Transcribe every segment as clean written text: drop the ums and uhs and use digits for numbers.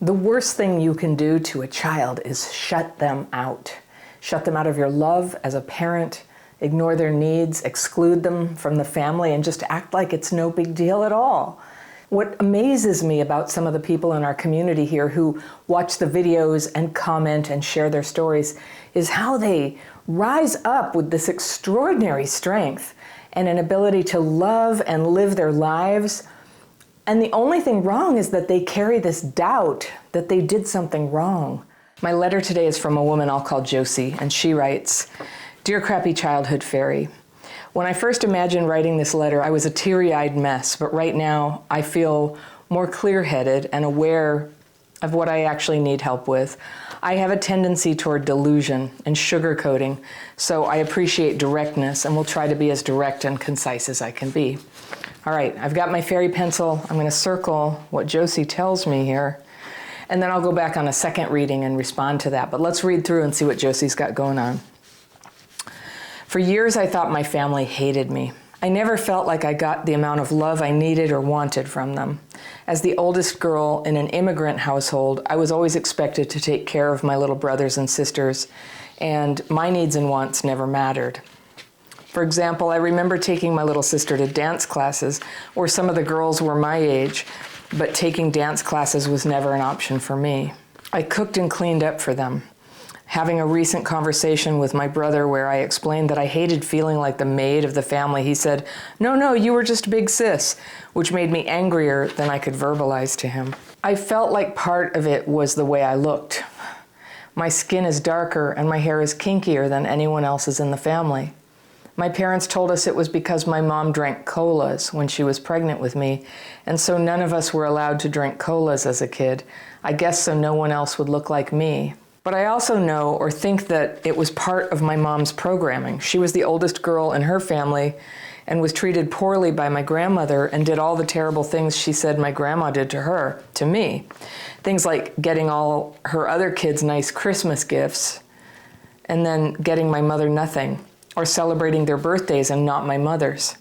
The worst thing you can do to a child is shut them out. Shut them out of your love as a parent, ignore their needs, exclude them from the family, and just act like it's no big deal at all. What amazes me about some of the people in our community here who watch the videos and comment and share their stories is how they rise up with this extraordinary strength and an ability to love and live their lives. And the only thing wrong is that they carry this doubt that they did something wrong. My letter today is from a woman I'll call Josie, and she writes, "Dear Crappy Childhood Fairy, when I first imagined writing this letter, I was a teary-eyed mess, but right now I feel more clear-headed and aware of what I actually need help with. I have a tendency toward delusion and sugarcoating, so I appreciate directness and will try to be as direct and concise as I can be." All right, I've got my fairy pencil. I'm going to circle what Josie tells me here, and then I'll go back on a second reading and respond to that. But let's read through and see what Josie's got going on. For years, I thought my family hated me. I never felt like I got the amount of love I needed or wanted from them. As the oldest girl in an immigrant household, I was always expected to take care of my little brothers and sisters, and my needs and wants never mattered. For example, I remember taking my little sister to dance classes where some of the girls were my age, but taking dance classes was never an option for me. I cooked and cleaned up for them. Having a recent conversation with my brother where I explained that I hated feeling like the maid of the family, he said, No, you were just big sis," which made me angrier than I could verbalize to him. I felt like part of it was the way I looked. My skin is darker and my hair is kinkier than anyone else's in the family. My parents told us it was because my mom drank colas when she was pregnant with me, and so none of us were allowed to drink colas as a kid. I guess so no one else would look like me. But I also know or think that it was part of my mom's programming. She was the oldest girl in her family and was treated poorly by my grandmother and did all the terrible things she said my grandma did to her, to me. Things like getting all her other kids nice Christmas gifts and then getting my mother nothing, or celebrating their birthdays and not my mother's.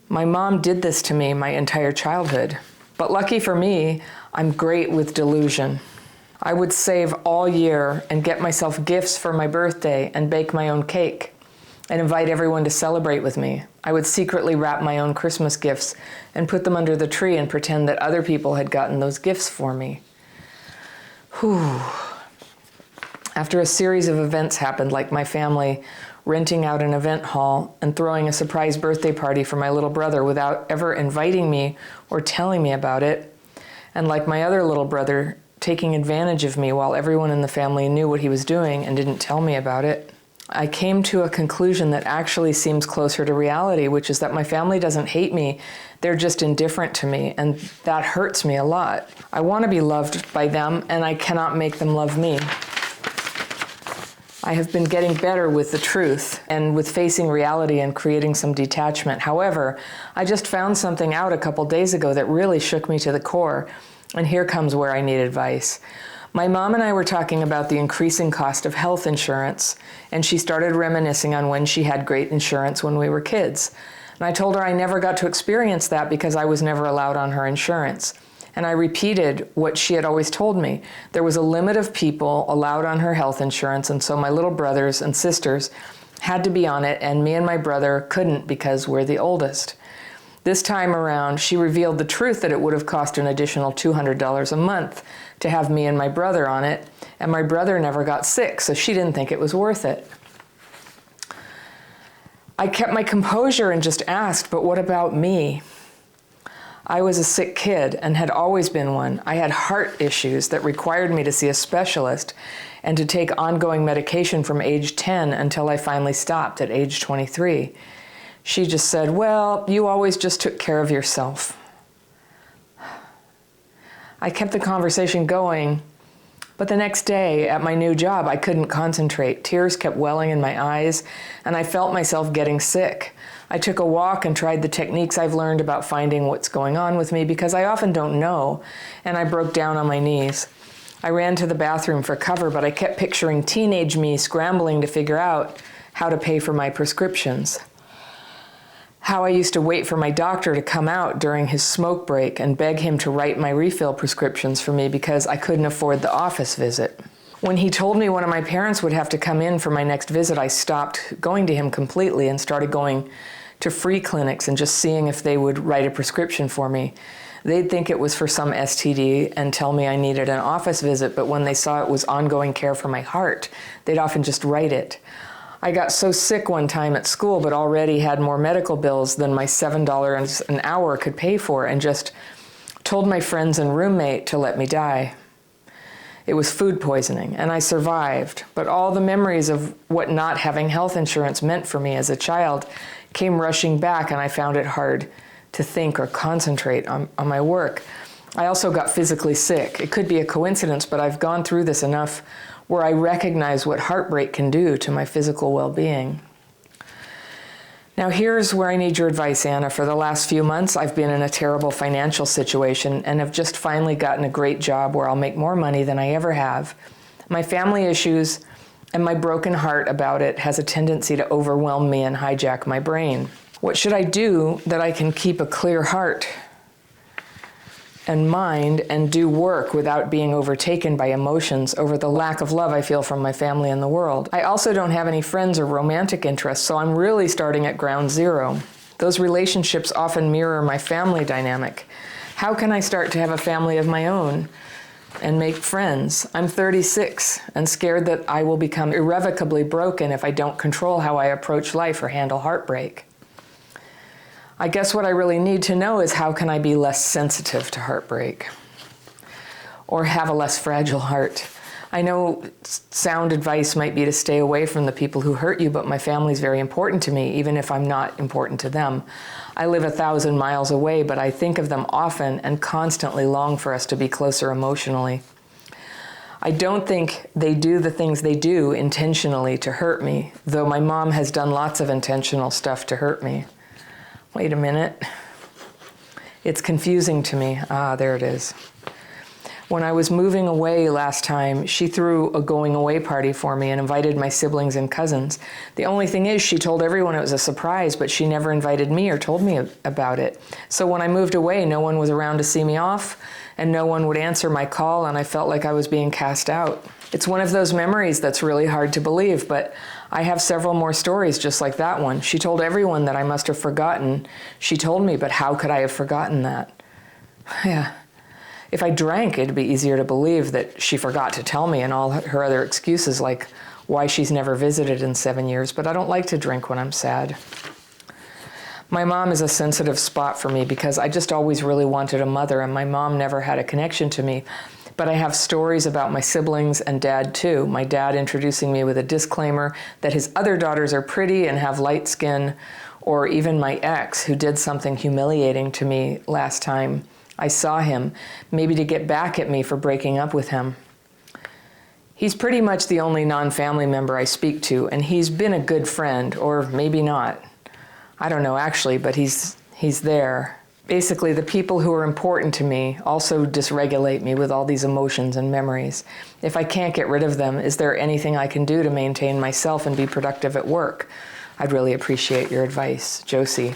My mom did this to me my entire childhood. But lucky for me, I'm great with delusion. I would save all year and get myself gifts for my birthday and bake my own cake and invite everyone to celebrate with me. I would secretly wrap my own Christmas gifts and put them under the tree and pretend that other people had gotten those gifts for me. Whew. After a series of events happened, like my family renting out an event hall and throwing a surprise birthday party for my little brother without ever inviting me or telling me about it, and like my other little brother taking advantage of me while everyone in the family knew what he was doing and didn't tell me about it, I came to a conclusion that actually seems closer to reality, which is that my family doesn't hate me, they're just indifferent to me, and that hurts me a lot. I want to be loved by them, and I cannot make them love me. I have been getting better with the truth and with facing reality and creating some detachment. However, I just found something out a couple days ago that really shook me to the core, and here comes where I need advice. My mom and I were talking about the increasing cost of health insurance, and she started reminiscing on when she had great insurance when we were kids. And I told her I never got to experience that because I was never allowed on her insurance. And I repeated what she had always told me. There was a limit of people allowed on her health insurance, and so my little brothers and sisters had to be on it, and me and my brother couldn't because we're the oldest. This time around, she revealed the truth that it would have cost an additional $200 a month to have me and my brother on it, and my brother never got sick, so she didn't think it was worth it. I kept my composure and just asked, but what about me? I was a sick kid and had always been one. I had heart issues that required me to see a specialist and to take ongoing medication from age 10 until I finally stopped at age 23. She just said, well, you always just took care of yourself. I kept the conversation going, but the next day at my new job, I couldn't concentrate. Tears kept welling in my eyes, and I felt myself getting sick. I took a walk and tried the techniques I've learned about finding what's going on with me because I often don't know, and I broke down on my knees. I ran to the bathroom for cover, but I kept picturing teenage me scrambling to figure out how to pay for my prescriptions. how I used to wait for my doctor to come out during his smoke break and beg him to write my refill prescriptions for me because I couldn't afford the office visit. When he told me one of my parents would have to come in for my next visit, I stopped going to him completely and started going to free clinics and just seeing if they would write a prescription for me. They'd think it was for some STD and tell me I needed an office visit, but when they saw it was ongoing care for my heart, they'd often just write it. I got so sick one time at school, but already had more medical bills than my $7 an hour could pay for, and just told my friends and roommate to let me die. It was food poisoning, and I survived, but all the memories of what not having health insurance meant for me as a child came rushing back, and I found it hard to think or concentrate on my work. I also got physically sick. It could be a coincidence, but I've gone through this enough where I recognize what heartbreak can do to my physical well-being. Now here's where I need your advice, Anna. For the last few months, I've been in a terrible financial situation and have just finally gotten a great job where I'll make more money than I ever have. My family issues and my broken heart about it has a tendency to overwhelm me and hijack my brain. What should I do that I can keep a clear heart and mind and do work without being overtaken by emotions over the lack of love I feel from my family and the world? I also don't have any friends or romantic interests, so I'm really starting at ground zero. Those relationships often mirror my family dynamic. How can I start to have a family of my own and make friends? I'm 36 and scared that I will become irrevocably broken if I don't control how I approach life or handle heartbreak. I guess what I really need to know is how can I be less sensitive to heartbreak or have a less fragile heart? I know sound advice might be to stay away from the people who hurt you, but my family's very important to me, even if I'm not important to them. I live 1,000 miles away, but I think of them often and constantly long for us to be closer emotionally. I don't think they do the things they do intentionally to hurt me, though my mom has done lots of intentional stuff to hurt me. Wait a minute. It's confusing to me. There it is. When I was moving away last time, she threw a going away party for me and invited my siblings and cousins. The only thing is, she told everyone it was a surprise, but she never invited me or told me about it. So when I moved away, no one was around to see me off, and no one would answer my call, and I felt like I was being cast out. It's one of those memories that's really hard to believe, but I have several more stories just like that one. She told everyone that I must have forgotten. She told me, but how could I have forgotten that? Yeah. If I drank, it'd be easier to believe that she forgot to tell me and all her other excuses, like why she's never visited in 7 years, but I don't like to drink when I'm sad. My mom is a sensitive spot for me because I just always really wanted a mother, and my mom never had a connection to me. But I have stories about my siblings and dad too. My dad introducing me with a disclaimer that his other daughters are pretty and have light skin, or even my ex who did something humiliating to me last time I saw him, maybe to get back at me for breaking up with him. He's pretty much the only non-family member I speak to, and he's been a good friend, or maybe not. I don't know actually, but he's there. Basically, the people who are important to me also dysregulate me with all these emotions and memories. If I can't get rid of them, is there anything I can do to maintain myself and be productive at work? I'd really appreciate your advice, Josie.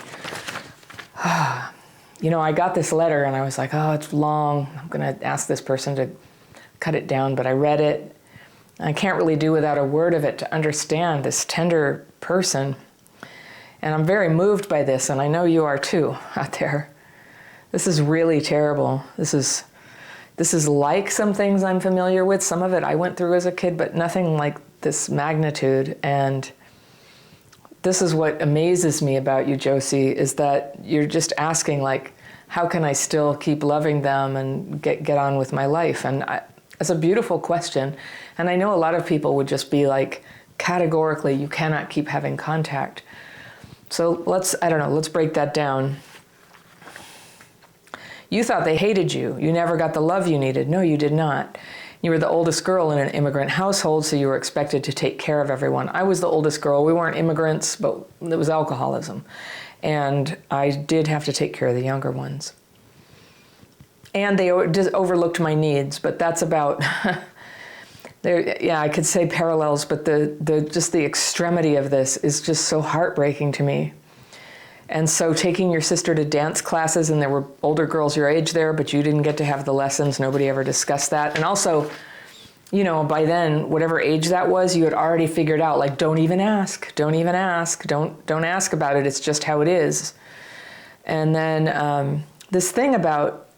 You know, I got this letter and I was like, oh, it's long. I'm going to ask this person to cut it down, but I read it. I can't really do without a word of it to understand this tender person. And I'm very moved by this, and I know you are too out there. This is really terrible. This is like some things I'm familiar with. Some of it I went through as a kid, but nothing like this magnitude. And this is what amazes me about you, Josie, is that you're just asking, like, how can I still keep loving them and get on with my life? And it's a beautiful question. And I know a lot of people would just be like, categorically, you cannot keep having contact. So let's break that down. You thought they hated you. You never got the love you needed. No, you did not. You were the oldest girl in an immigrant household, so you were expected to take care of everyone. I was the oldest girl. We weren't immigrants, but it was alcoholism. And I did have to take care of the younger ones. And they just overlooked my needs, but that's about, yeah, I could say parallels, but just the extremity of this is just so heartbreaking to me. And so taking your sister to dance classes, and there were older girls your age there, but you didn't get to have the lessons. Nobody ever discussed that. And also, you know, by then, whatever age that was, you had already figured out, like, don't even ask, don't even ask, don't ask about it. It's just how it is. And then this thing about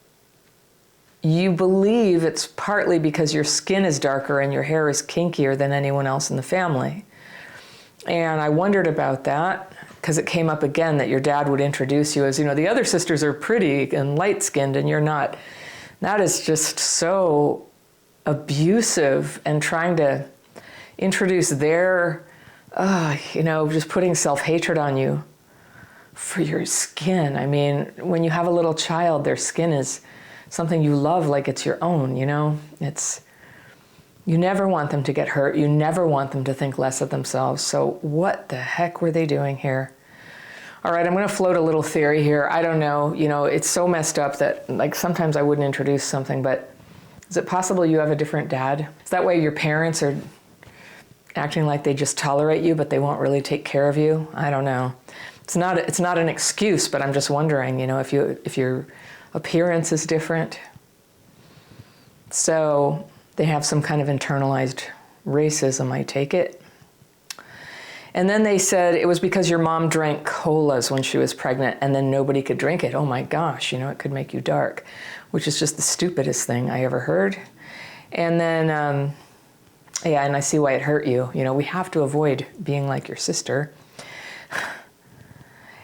you believe it's partly because your skin is darker and your hair is kinkier than anyone else in the family. And I wondered about that because it came up again that your dad would introduce you as, you know, the other sisters are pretty and light-skinned and you're not. That is just so abusive, and trying to introduce their, you know, just putting self-hatred on you for your skin. I mean, when you have a little child, their skin is something you love like it's your own, you know? You never want them to get hurt. You never want them to think less of themselves. So what the heck were they doing here? All right, I'm going to float a little theory here. I don't know. You know, it's so messed up that, like, sometimes I wouldn't introduce something, but is it possible you have a different dad? Is that way your parents are acting like they just tolerate you, but they won't really take care of you? I don't know. It's not an excuse, but I'm just wondering, you know, if your appearance is different. So they have some kind of internalized racism, I take it. And then they said it was because your mom drank colas when she was pregnant and then nobody could drink it. Oh my gosh, you know, it could make you dark, which is just the stupidest thing I ever heard. And then, yeah, and I see why it hurt you. You know, we have to avoid being like your sister.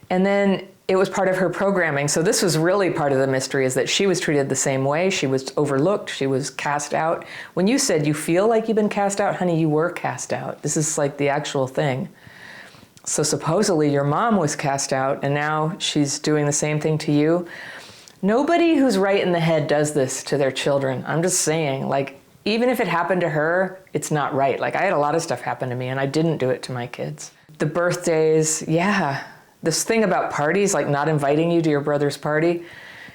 And then it was part of her programming. So this was really part of the mystery, is that she was treated the same way. She was overlooked. She was cast out. When you said you feel like you've been cast out, honey, you were cast out. This is like the actual thing. So supposedly your mom was cast out, and now she's doing the same thing to you. Nobody who's right in the head does this to their children. I'm just saying, like, even if it happened to her, it's not right. Like, I had a lot of stuff happen to me, and I didn't do it to my kids. The birthdays, yeah. This thing about parties, like not inviting you to your brother's party.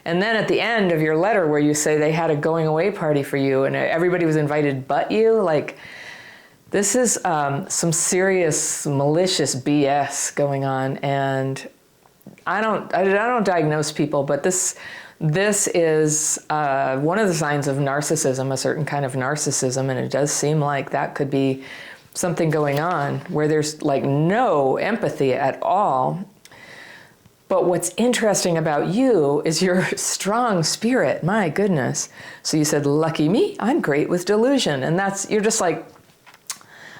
And then at the end of your letter where you say they had a going away party for you and everybody was invited but you, like, this is some serious malicious BS going on. And I don't diagnose people, but this is one of the signs of narcissism, a certain kind of narcissism, and it does seem like that could be something going on where there's like no empathy at all. But what's interesting about you is your strong spirit, my goodness. So you said, lucky me, I'm great with delusion. And you're just like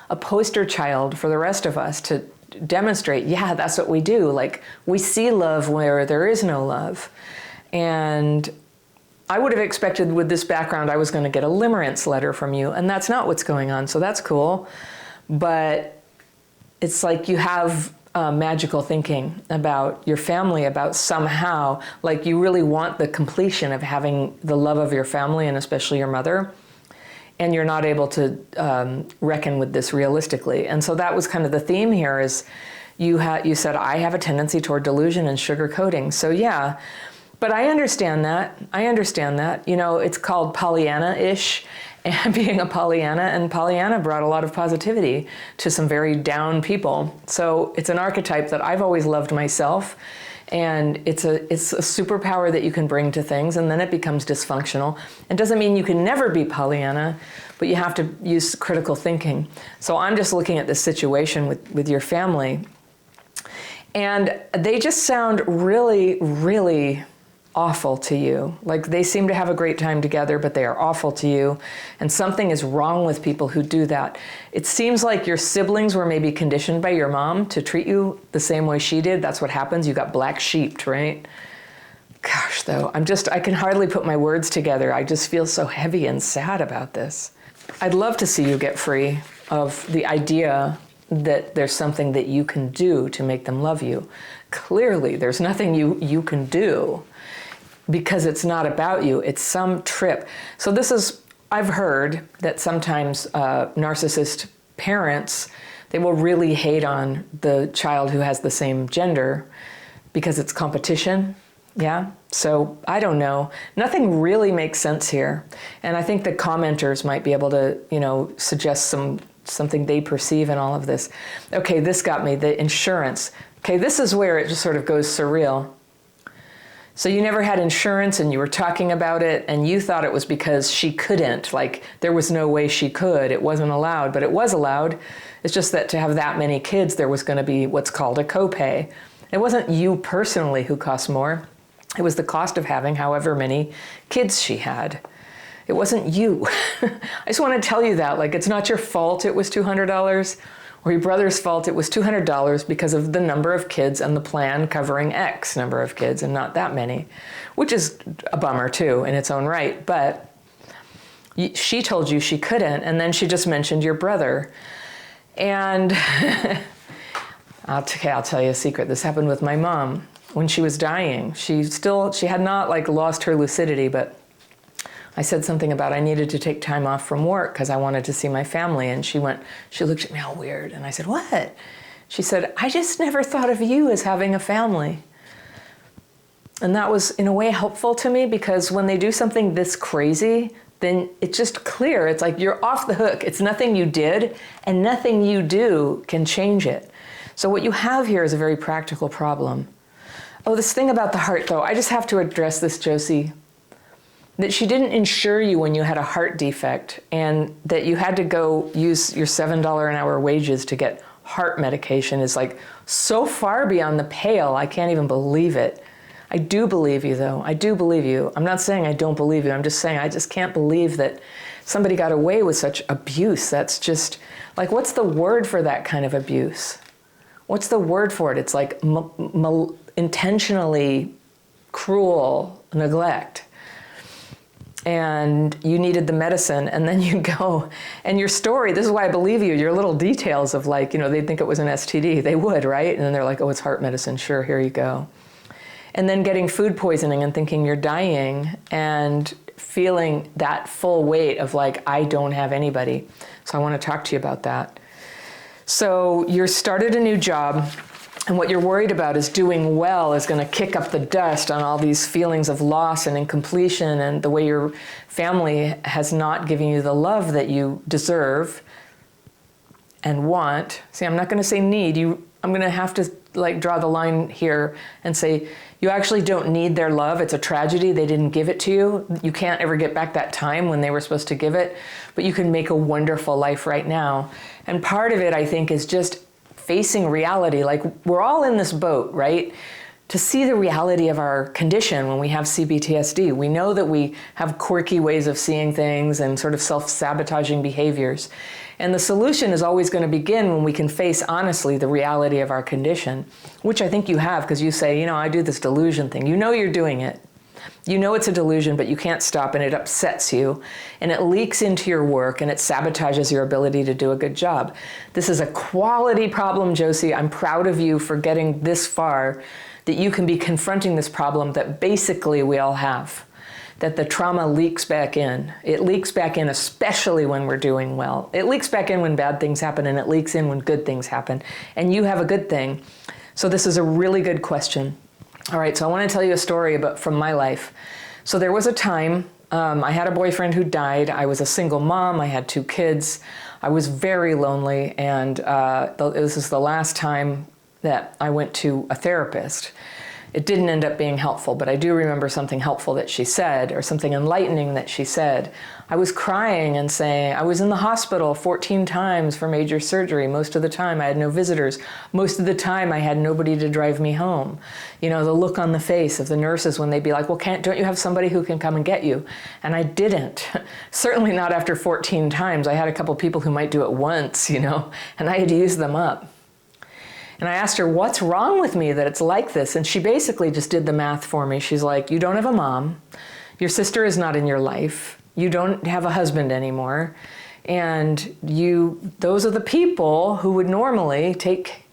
a poster child for the rest of us to demonstrate, yeah, that's what we do. Like, we see love where there is no love. And I would have expected with this background, I was going to get a limerence letter from you, and that's not what's going on. So that's cool. But it's like you have magical thinking about your family, about somehow, like you really want the completion of having the love of your family and especially your mother, and you're not able to reckon with this realistically. And so that was kind of the theme here, is you said, I have a tendency toward delusion and sugarcoating. So yeah, but I understand that. You know, it's called Pollyanna-ish, and being a Pollyanna, and Pollyanna brought a lot of positivity to some very down people. So it's an archetype that I've always loved myself, and it's a superpower that you can bring to things, and then it becomes dysfunctional. It doesn't mean you can never be Pollyanna, but you have to use critical thinking. So I'm just looking at this situation with your family, and they just sound really, really awful to you. Like, they seem to have a great time together, but they are awful to you. And something is wrong with people who do that. It seems like your siblings were maybe conditioned by your mom to treat you the same way she did. That's what happens. You got black sheeped, right? Gosh, though, I can hardly put my words together. I just feel so heavy and sad about this. I'd love to see you get free of the idea that there's something that you can do to make them love you. Clearly, there's nothing you can do, because it's not about you, it's some trip. So I've heard that sometimes narcissist parents, they will really hate on the child who has the same gender because it's competition, yeah? So I don't know, nothing really makes sense here. And I think the commenters might be able to, you know, suggest something they perceive in all of this. Okay, this got me, the insurance. Okay, this is where it just sort of goes surreal. So you never had insurance and you were talking about it and you thought it was because she couldn't, like there was no way she could, it wasn't allowed, but it was allowed. It's just that to have that many kids, there was going to be what's called a copay. It wasn't you personally who cost more. It was the cost of having however many kids she had. It wasn't you. I just want to tell you that, like it's not your fault it was $200 or your brother's fault it was $200 because of the number of kids and the plan covering X number of kids and not that many, which is a bummer too in its own right. But she told you she couldn't, and then she just mentioned your brother. And I'll tell you a secret. This happened with my mom when she was dying. She had not like lost her lucidity, but I said something about I needed to take time off from work because I wanted to see my family. And she looked at me all weird. And I said, what? She said, I just never thought of you as having a family. And that was in a way helpful to me because when they do something this crazy, then it's just clear. It's like you're off the hook. It's nothing you did and nothing you do can change it. So what you have here is a very practical problem. Oh, this thing about the heart though, I just have to address this, Josie. That she didn't insure you when you had a heart defect and that you had to go use your $7 an hour wages to get heart medication is like so far beyond the pale, I can't even believe it. I do believe you though, I do believe you. I'm not saying I don't believe you, I'm just saying I just can't believe that somebody got away with such abuse. That's just, like what's the word for that kind of abuse? What's the word for it? It's like intentionally cruel neglect. And you needed the medicine, and then you go, and your story, this is why I believe you, your little details of like, they'd think it was an STD, they would, right? And then they're like, oh, it's heart medicine, sure, here you go. And then getting food poisoning and thinking you're dying and feeling that full weight of like, I don't have anybody. So I want to talk to you about that. So you started a new job, and what you're worried about is doing well is going to kick up the dust on all these feelings of loss and incompletion and the way your family has not given you the love that you deserve and want. See, I'm not going to say need. I'm going to have to like draw the line here and say, you actually don't need their love. It's a tragedy. They didn't give it to you. You can't ever get back that time when they were supposed to give it, but you can make a wonderful life right now. And part of it, I think, is just facing reality. Like we're all in this boat, right? To see the reality of our condition when we have CBTSD. We know that we have quirky ways of seeing things and sort of self-sabotaging behaviors. And the solution is always going to begin when we can face honestly the reality of our condition, which I think you have because you say, I do this delusion thing. You know you're doing it. You know it's a delusion, but you can't stop and it upsets you and it leaks into your work and it sabotages your ability to do a good job. This is a quality problem, Josie. I'm proud of you for getting this far, that you can be confronting this problem that basically we all have, that the trauma leaks back in. It leaks back in especially when we're doing well. It leaks back in when bad things happen and it leaks in when good things happen. And you have a good thing. So this is a really good question. All right, so I want to tell you a story from my life. So there was a time, I had a boyfriend who died. I was a single mom. I had 2 kids. I was very lonely, and this is the last time that I went to a therapist. It didn't end up being helpful, but I do remember something helpful that she said, or something enlightening that she said. I was crying and saying, I was in the hospital 14 times for major surgery. Most of the time I had no visitors. Most of the time I had nobody to drive me home. The look on the face of the nurses when they'd be like, well, don't you have somebody who can come and get you? And I didn't. Certainly not after 14 times. I had a couple people who might do it once, and I had to use them up. And I asked her, what's wrong with me that it's like this? And she basically just did the math for me. She's like, you don't have a mom. Your sister is not in your life. You don't have a husband anymore. And those are the people who would normally take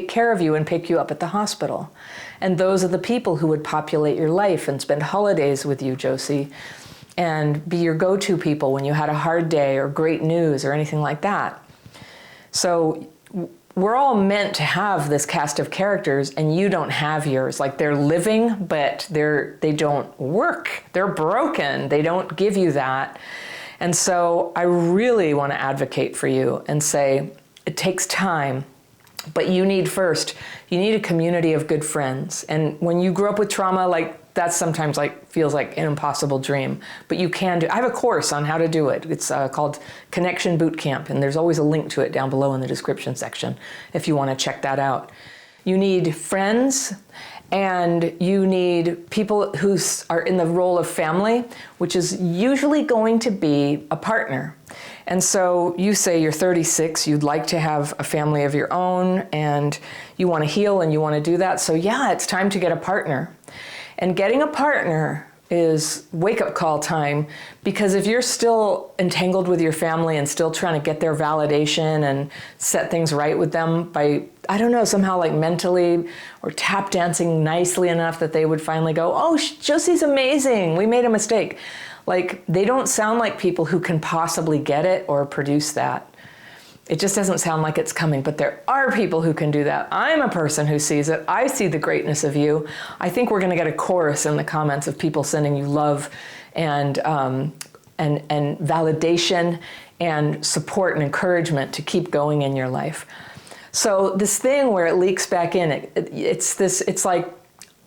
care of you and pick you up at the hospital. And those are the people who would populate your life and spend holidays with you, Josie, and be your go-to people when you had a hard day or great news or anything like that. So we're all meant to have this cast of characters, and you don't have yours. Like they're living, but they don't work. They're broken. They don't give you that. And so I really want to advocate for you and say it takes time. But you need a community of good friends. And when you grow up with trauma, like that's sometimes like feels like an impossible dream, but you can do. I have a course on how to do it. It's called Connection Boot Camp, and there's always a link to it down below in the description section if you want to check that out. You need friends, and you need people who are in the role of family, which is usually going to be a partner. And so you say you're 36, you'd like to have a family of your own, and you want to heal and you want to do that. So yeah, it's time to get a partner. And getting a partner is wake-up call time, because if you're still entangled with your family and still trying to get their validation and set things right with them by, I don't know, somehow like mentally or tap dancing nicely enough that they would finally go, oh, Josie's amazing, we made a mistake. Like, they don't sound like people who can possibly get it or produce that. It just doesn't sound like it's coming, but there are people who can do that. I'm a person who sees it. I see the greatness of you. I think we're gonna get a chorus in the comments of people sending you love and validation and support and encouragement to keep going in your life. So this thing where it leaks back in, it's like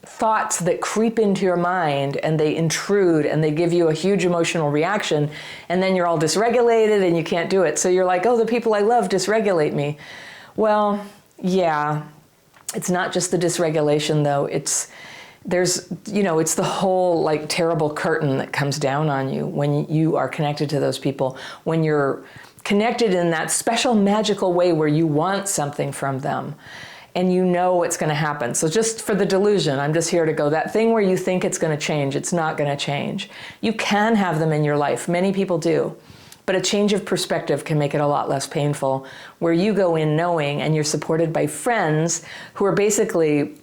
thoughts that creep into your mind and they intrude and they give you a huge emotional reaction, and then you're all dysregulated and you can't do it. So you're like, oh, the people I love dysregulate me. Well, yeah, it's not just the dysregulation though. It's the whole like terrible curtain that comes down on you when you are connected to those people, when you're connected in that special magical way where you want something from them. And you know what's going to happen. So just for the delusion, I'm just here to go, that thing where you think it's going to change, it's not going to change. You can have them in your life. Many people do. But a change of perspective can make it a lot less painful, where you go in knowing and you're supported by friends who are basically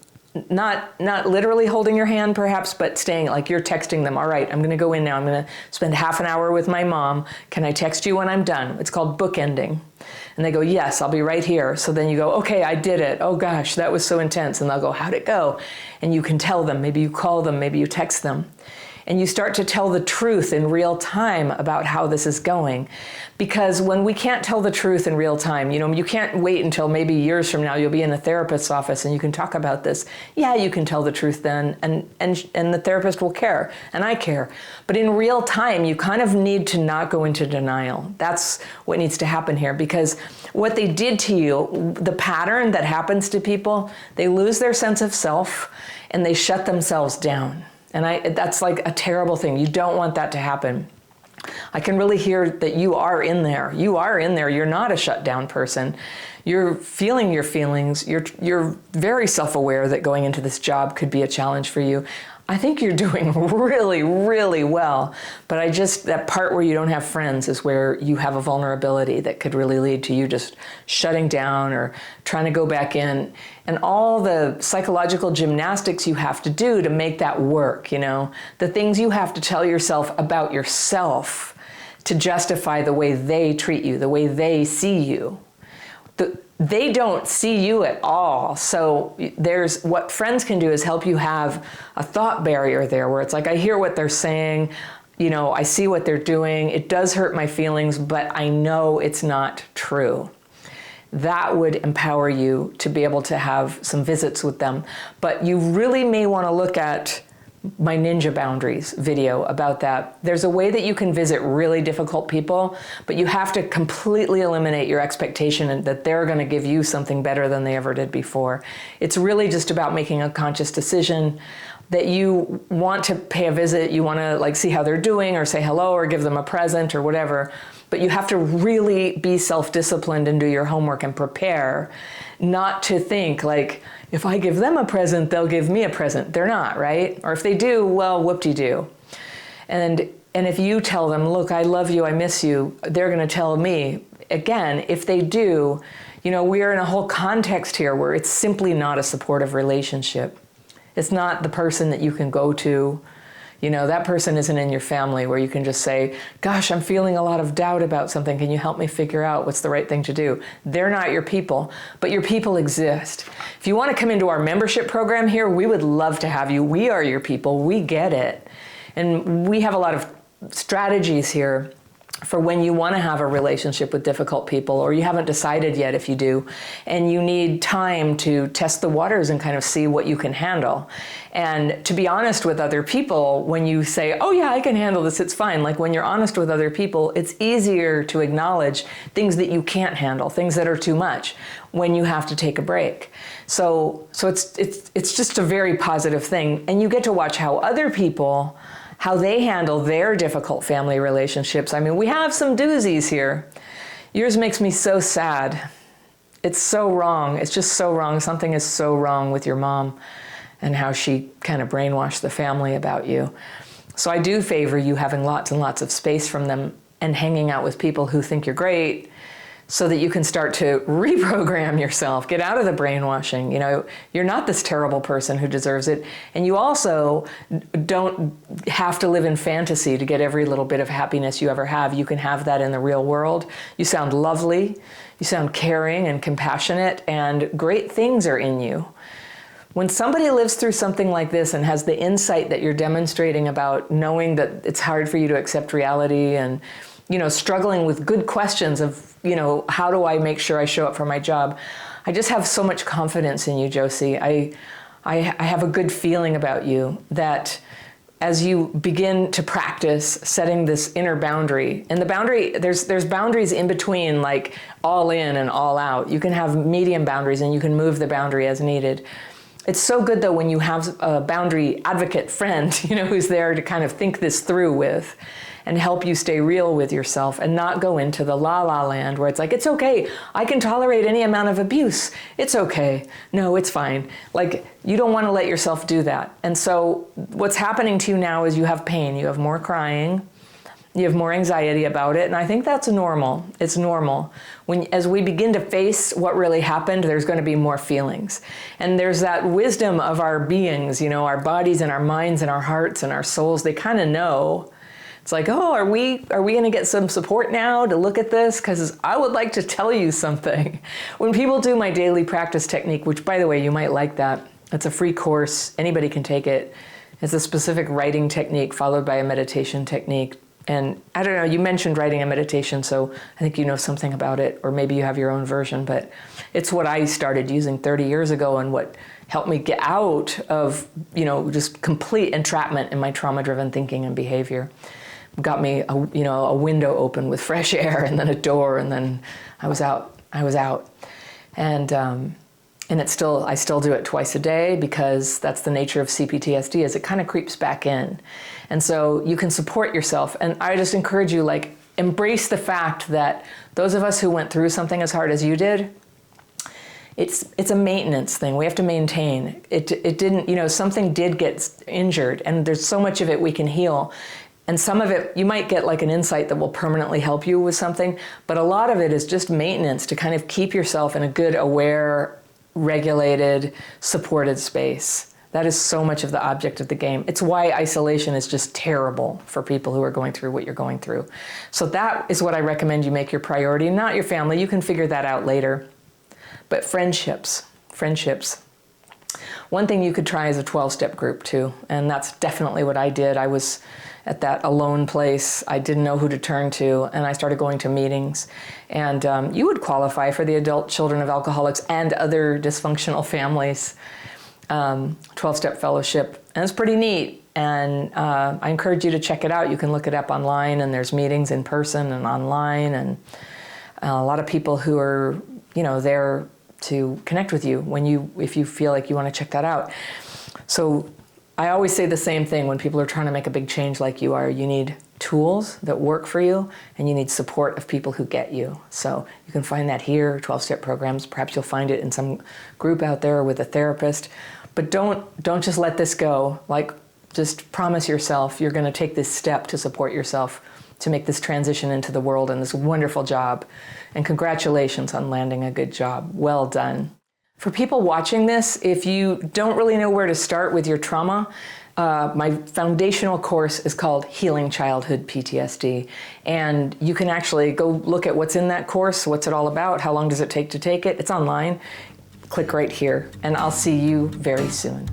not literally holding your hand perhaps, but staying, like you're texting them, all right, I'm going to go in now. I'm going to spend half an hour with my mom. Can I text you when I'm done? It's called bookending. And they go, yes, I'll be right here. So then you go, okay, I did it. Oh gosh, that was so intense. And they'll go, how'd it go? And you can tell them, maybe you call them, maybe you text them. And you start to tell the truth in real time about how this is going. Because when we can't tell the truth in real time, you can't wait until maybe years from now you'll be in a therapist's office and you can talk about this. Yeah, you can tell the truth then, and the therapist will care, and I care. But in real time, you kind of need to not go into denial. That's what needs to happen here, because what they did to you, the pattern that happens to people, they lose their sense of self and they shut themselves down. And that's like a terrible thing. You don't want that to happen. I can really hear that you are in there. You are in there. You're not a shut down person. You're feeling your feelings. You're very self-aware that going into this job could be a challenge for you. I think you're doing really, really well. But that part where you don't have friends is where you have a vulnerability that could really lead to you just shutting down or trying to go back in. And all the psychological gymnastics you have to do to make that work, the things you have to tell yourself about yourself to justify the way they treat you, the way they see you. They don't see you at all. So what friends can do is help you have a thought barrier there where it's like, I hear what they're saying, I see what they're doing. It does hurt my feelings, but I know it's not true. That would empower you to be able to have some visits with them. But you really may want to look at my Ninja Boundaries video about that. There's a way that you can visit really difficult people, but you have to completely eliminate your expectation that they're going to give you something better than they ever did before. It's really just about making a conscious decision that you want to pay a visit, you want to see how they're doing or say hello or give them a present or whatever, but you have to really be self-disciplined and do your homework and prepare not to think if I give them a present, they'll give me a present. They're not, right? Or if they do, well, whoop-de-doo. And if you tell them, look, I love you, I miss you, they're going to tell me. Again, if they do, we are in a whole context here where it's simply not a supportive relationship. It's not the person that you can go to. That person isn't in your family where you can just say, gosh, I'm feeling a lot of doubt about something. Can you help me figure out what's the right thing to do? They're not your people, but your people exist. If you want to come into our membership program here, we would love to have you. We are your people. We get it. And we have a lot of strategies here for when you want to have a relationship with difficult people, or you haven't decided yet if you do, and you need time to test the waters and kind of see what you can handle. And to be honest with other people, when you say, oh yeah, I can handle this, it's fine. Like when you're honest with other people, it's easier to acknowledge things that you can't handle, things that are too much, when you have to take a break. So it's just a very positive thing. And you get to watch how other people, how they handle their difficult family relationships. I mean, we have some doozies here. Yours makes me so sad. It's so wrong. It's just so wrong. Something is so wrong with your mom and how she kind of brainwashed the family about you. So I do favor you having lots and lots of space from them and hanging out with people who think you're great, so that you can start to reprogram yourself, get out of the brainwashing. You know, you're not this terrible person who deserves it. And you also don't have to live in fantasy to get every little bit of happiness you ever have. You can have that in the real world. You sound lovely. You sound caring and compassionate, and great things are in you. When somebody lives through something like this and has the insight that you're demonstrating about knowing that it's hard for you to accept reality, and, you know, struggling with good questions of, you know, how do I make sure I show up for my job? I just have so much confidence in you, Josie. I have a good feeling about you, that as you begin to practice setting this inner boundary, and the boundary, there's boundaries in between, like all in and all out. You can have medium boundaries and you can move the boundary as needed. It's so good though when you have a boundary advocate friend, you know, who's there to kind of think this through with and help you stay real with yourself and not go into the la-la land where it's like, it's okay, I can tolerate any amount of abuse. It's okay. No, it's fine. Like, you don't want to let yourself do that. And so what's happening to you now is you have pain, you have more crying, you have more anxiety about it, and I think that's normal. It's normal. As we begin to face what really happened, there's going to be more feelings. And there's that wisdom of our beings, you know, our bodies and our minds and our hearts and our souls, they kind of know. It's like, oh, are we going to get some support now to look at this? Because I would like to tell you something. When people do my daily practice technique, which, by the way, you might like that. It's a free course. Anybody can take it. It's a specific writing technique followed by a meditation technique. And I don't know, you mentioned writing a meditation, so I think you know something about it, or maybe you have your own version, but it's what I started using 30 years ago and what helped me get out of, you know, just complete entrapment in my trauma-driven thinking and behavior. Got me a window open with fresh air, and then a door, and then I was out. And I still do it twice a day, because that's the nature of CPTSD, is it kind of creeps back in. And so you can support yourself. And I just encourage you, like, embrace the fact that those of us who went through something as hard as you did, it's a maintenance thing. We have to maintain. It didn't, you know, something did get injured, and there's so much of it we can heal. And some of it, you might get like an insight that will permanently help you with something, but a lot of it is just maintenance to kind of keep yourself in a good, aware, regulated, supported space. That is so much of the object of the game. It's why isolation is just terrible for people who are going through what you're going through. So that is what I recommend you make your priority, not your family. You can figure that out later. But friendships. One thing you could try is a 12-step group too, and that's definitely what I did. I was at that alone place. I didn't know who to turn to, and I started going to meetings. And you would qualify for the Adult Children of Alcoholics and Other Dysfunctional Families 12-step fellowship, and it's pretty neat. And I encourage you to check it out. You can look it up online, and there's meetings in person and online, and a lot of people who are, you know, there to connect with you if you feel like you want to check that out. So I always say the same thing when people are trying to make a big change like you are. You need tools that work for you, and you need support of people who get you. So you can find that here, 12-step programs. Perhaps you'll find it in some group out there with a therapist. But don't just let this go. Like, just promise yourself you're going to take this step to support yourself, to make this transition into the world and this wonderful job. And congratulations on landing a good job. Well done. For people watching this, if you don't really know where to start with your trauma, my foundational course is called Healing Childhood PTSD. And you can actually go look at what's in that course, what's it all about, how long does it take to take it. It's online. Click right here, and I'll see you very soon.